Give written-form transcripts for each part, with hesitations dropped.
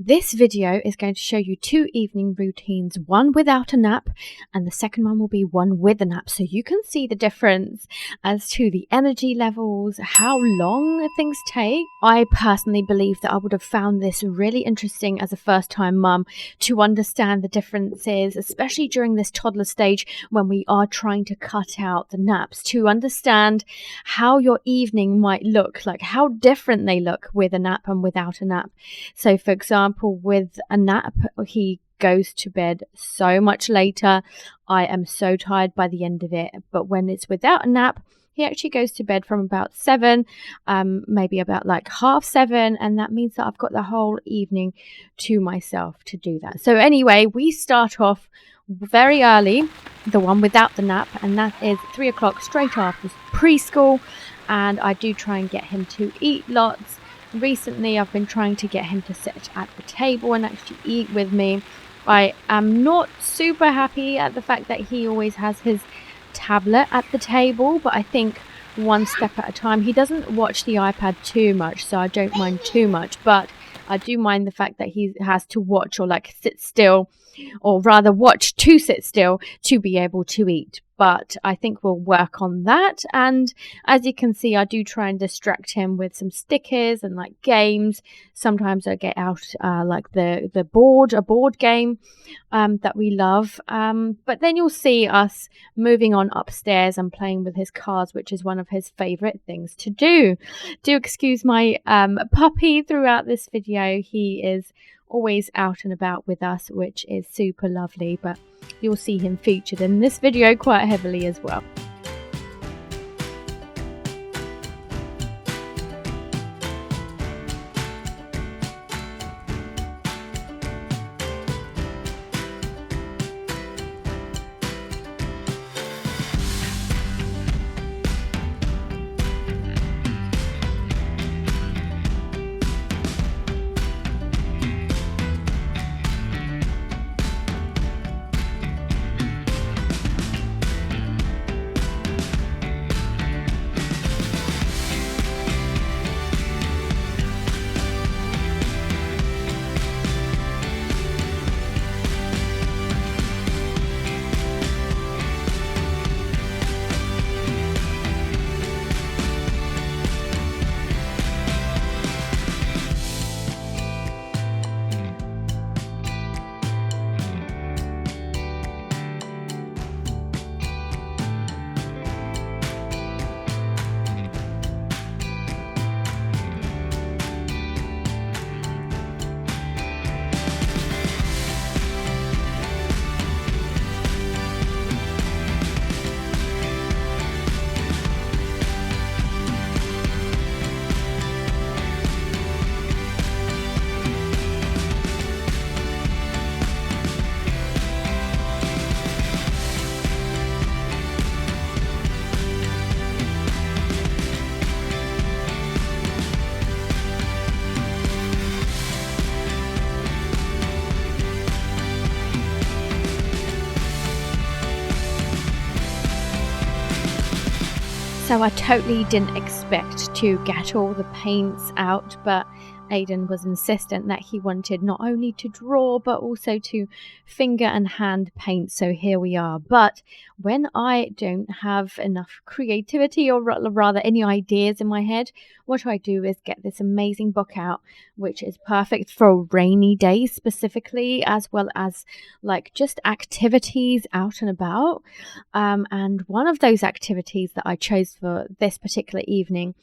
this video is going to show you 2 evening routines, one without a nap and the second one will be one with a nap, so you can see the difference as to the energy levels, how long things take. I personally believe that I would have found this really interesting as a first-time mum to understand the differences, especially during this toddler stage when we are trying to cut out the naps, to understand how your evening might look, like how different they look with a nap and without a nap. So for example, with a nap, he goes to bed so much later. I am so tired by the end of it. But when it's without a nap, he actually goes to bed from about 7, maybe about like 7:30. And that means that I've got the whole evening to myself to do that. So anyway, we start off very early, the one without the nap, and that is 3 o'clock straight after preschool. And I do try and get him to eat lots. Recently, I've been trying to get him to sit at the table and actually eat with me. I am not super happy at the fact that he always has his tablet at the table, but I think one step at a time. He doesn't watch the iPad too much, so I don't mind too much, but I do mind the fact that he has to watch or like sit still, or rather watch to sit still to be able to eat. But I think we'll work on that. And as you can see, I do try and distract him with some stickers and like games. Sometimes I get out like a board game that we love. But then you'll see us moving on upstairs and playing with his cars, which is one of his favorite things to do. Do excuse my puppy throughout this video. He is always out and about with us, which is super lovely, but you'll see him featured in this video quite heavily as well. So I totally didn't expect to get all the paints out, but Aiden was insistent that he wanted not only to draw but also to finger and hand paint, so here we are. But when I don't have enough creativity, or rather any ideas in my head, what I do is get this amazing book out, which is perfect for rainy days specifically, as well as like just activities out and about. And one of those activities that I chose for this particular evening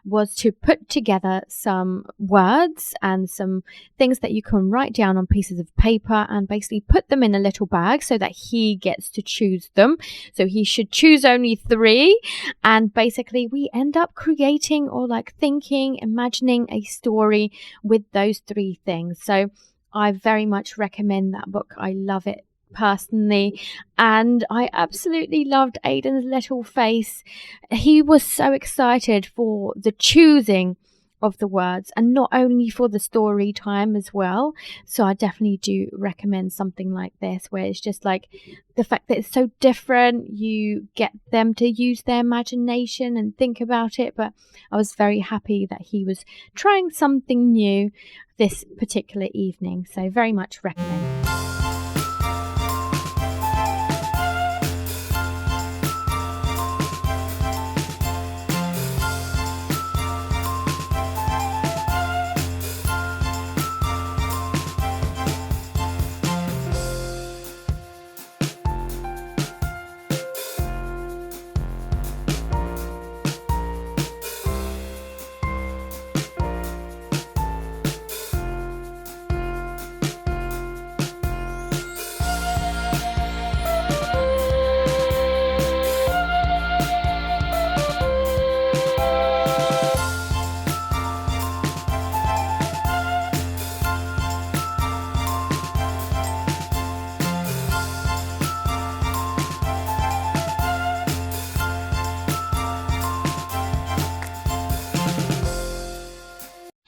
was to put together some words and some things that you can write down on pieces of paper and basically put them in a little bag so that he gets to choose them. So he should choose only 3, and basically we end up creating or like thinking, imagining a story with those 3 things. So I very much recommend that book. I love it personally, and I absolutely loved Aiden's little face. He was so excited for the choosing of the words, and not only for the story time as well. So I definitely do recommend something like this, where it's just like the fact that it's so different, you get them to use their imagination and think about it. But I was very happy that he was trying something new this particular evening, so very much recommend.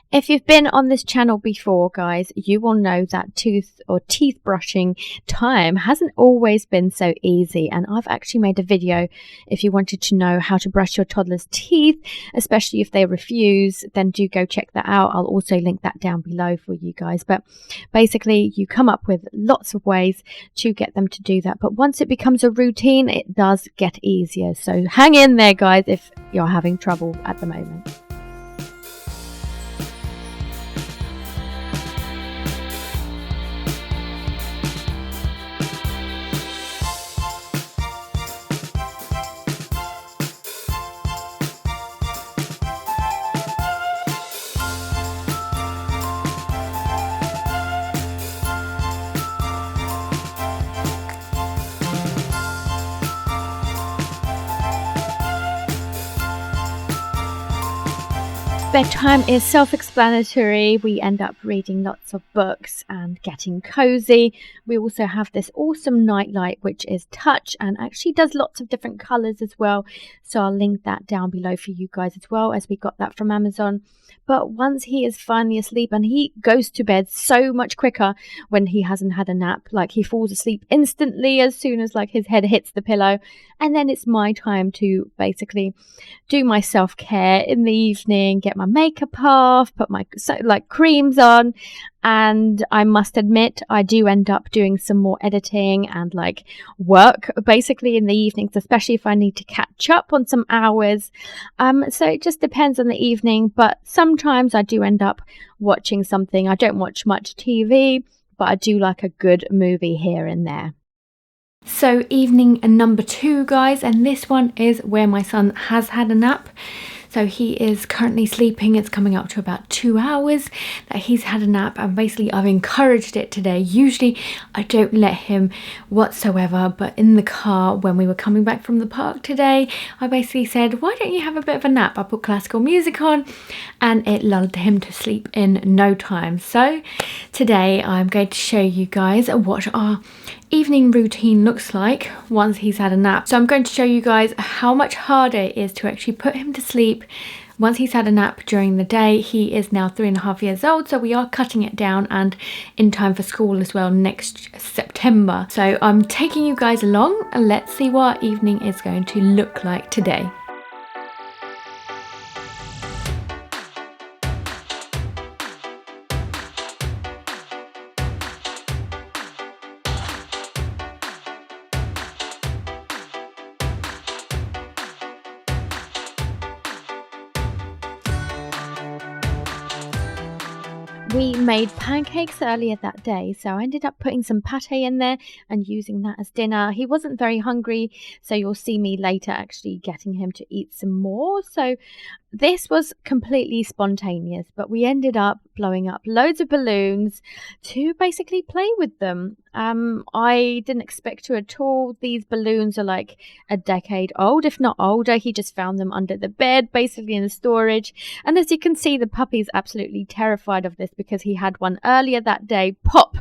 If you've been on this channel before, guys, you will know that tooth or teeth brushing time hasn't always been so easy. And I've actually made a video if you wanted to know how to brush your toddler's teeth, especially if they refuse, then do go check that out. I'll also link that down below for you guys. But basically, you come up with lots of ways to get them to do that. But once it becomes a routine, it does get easier. So hang in there, guys, if you're having trouble at the moment. Bedtime is self-explanatory. We end up reading lots of books and getting cozy. We also have this awesome nightlight, which is touch and actually does lots of different colors as well. So I'll link that down below for you guys as well, as we got that from Amazon. But once he is finally asleep, and he goes to bed so much quicker when he hasn't had a nap, like he falls asleep instantly as soon as like his head hits the pillow. And then it's my time to basically do my self-care in the evening, get my makeup off, put my creams on. And I must admit, I do end up doing some more editing and like work basically in the evenings, especially if I need to catch up on some hours. So it just depends on the evening, but sometimes I do end up watching something. I don't watch much TV, but I do like a good movie here and there. So evening number 2, guys, and this one is where my son has had a nap. So he is currently sleeping. It's coming up to about 2 hours that he's had a nap, and basically I've encouraged it today. Usually I don't let him whatsoever, but in the car when we were coming back from the park today, I basically said, why don't you have a bit of a nap? I put classical music on and it lulled him to sleep in no time. So today I'm going to show you guys what our evening routine looks like once he's had a nap. So I'm going to show you guys how much harder it is to actually put him to sleep once he's had a nap during the day. He is now 3.5 years old, so we are cutting it down and in time for school as well next September. So I'm taking you guys along and let's see what our evening is going to look like today. We made pancakes earlier that day, so I ended up putting some pate in there and using that as dinner. He wasn't very hungry, so you'll see me later actually getting him to eat some more. So this was completely spontaneous, but we ended up blowing up loads of balloons to basically play with them. I didn't expect to at all. These balloons are like a decade old, if not older. He just found them under the bed, basically in the storage. And as you can see, the puppy's absolutely terrified of this because he had one earlier that day pop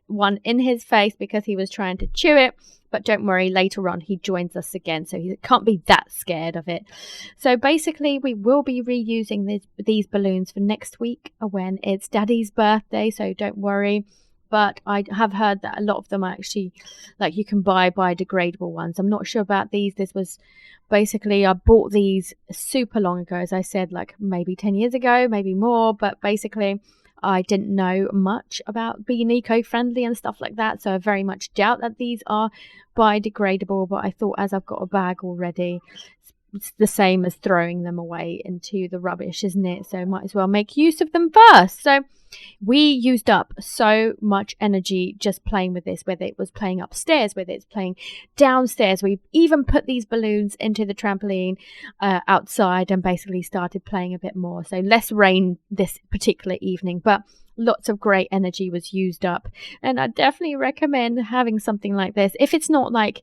one in his face because he was trying to chew it. But don't worry, later on he joins us again, so he can't be that scared of it. So basically we will be reusing these balloons for next week when it's Daddy's birthday, so don't worry. But I have heard that a lot of them are actually, like, you can buy biodegradable ones. I'm not sure about these. This was basically, I bought these super long ago, as I said, like maybe 10 years ago, maybe more. But basically, I didn't know much about being eco-friendly and stuff like that. So I very much doubt that these are biodegradable. But I thought, as I've got a bag already, it's the same as throwing them away into the rubbish, isn't it? So might as well make use of them first. So we used up so much energy just playing with this, whether it was playing upstairs, whether it's playing downstairs. We even put these balloons into the trampoline outside and basically started playing a bit more. So less rain this particular evening, but lots of great energy was used up. And I definitely recommend having something like this. If it's not like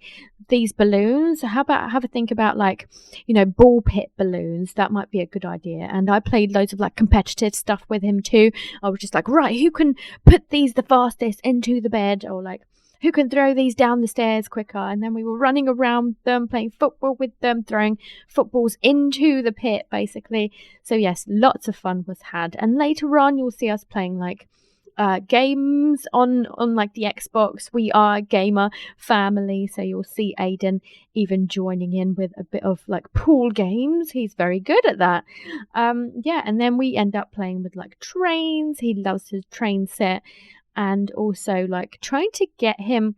these balloons, how about have a think about, like, you know, ball pit balloons. That might be a good idea. And I played loads of like competitive stuff with him too. I was just like, right, who can put these the fastest into the bed, or like who can throw these down the stairs quicker? And then we were running around them, playing football with them, throwing footballs into the pit, basically. So yes, lots of fun was had. And later on, you'll see us playing like games on like the Xbox. We are a gamer family, so you'll see Aiden even joining in with a bit of like pool games. He's very good at that. And then we end up playing with like trains. He loves his train set. And also like trying to get him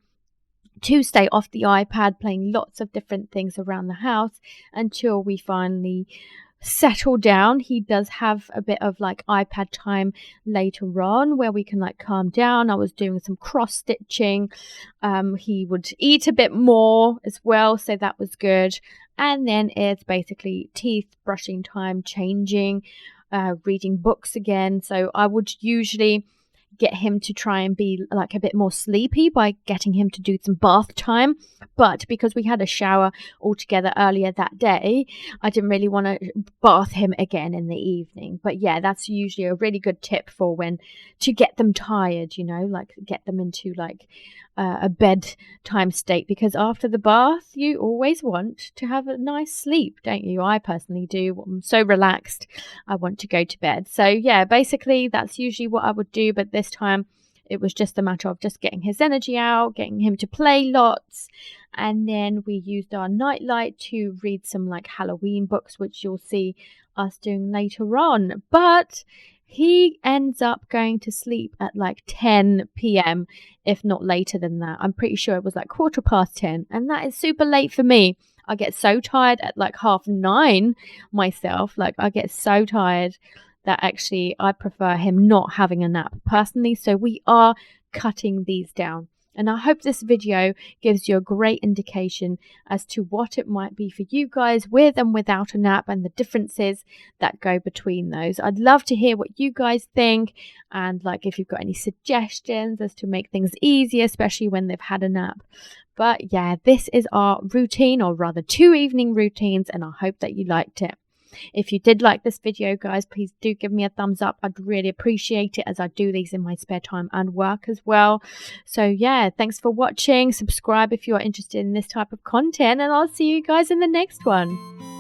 to stay off the iPad, playing lots of different things around the house until we finally settle down. He does have a bit of like iPad time later on where we can like calm down. I was doing some cross stitching. He would eat a bit more as well, so that was good. And then it's basically teeth brushing time, changing, reading books again. So I would usually get him to try and be like a bit more sleepy by getting him to do some bath time, but because we had a shower all together earlier that day, I didn't really want to bath him again in the evening. But yeah, that's usually a really good tip for when to get them tired, you know, like get them into like a bedtime state, because after the bath you always want to have a nice sleep, don't you? I personally do. I'm so relaxed, I want to go to bed. So yeah, basically that's usually what I would do, but this time it was just a matter of just getting his energy out, getting him to play lots. And then we used our nightlight to read some like Halloween books, which you'll see us doing later on. But he ends up going to sleep at like 10 p.m, if not later than that. I'm pretty sure it was like 10:15, and that is super late for me. I get so tired at like 9:30 myself. Like I get so tired that actually I prefer him not having a nap personally. So we are cutting these down. And I hope this video gives you a great indication as to what it might be for you guys with and without a nap, and the differences that go between those. I'd love to hear what you guys think, and like if you've got any suggestions as to make things easier, especially when they've had a nap. But yeah, this is our routine, or rather 2 evening routines, and I hope that you liked it. If you did like this video, guys, please do give me a thumbs up. I'd really appreciate it, as I do these in my spare time and work as well. So yeah, thanks for watching. Subscribe if you are interested in this type of content, and I'll see you guys in the next one.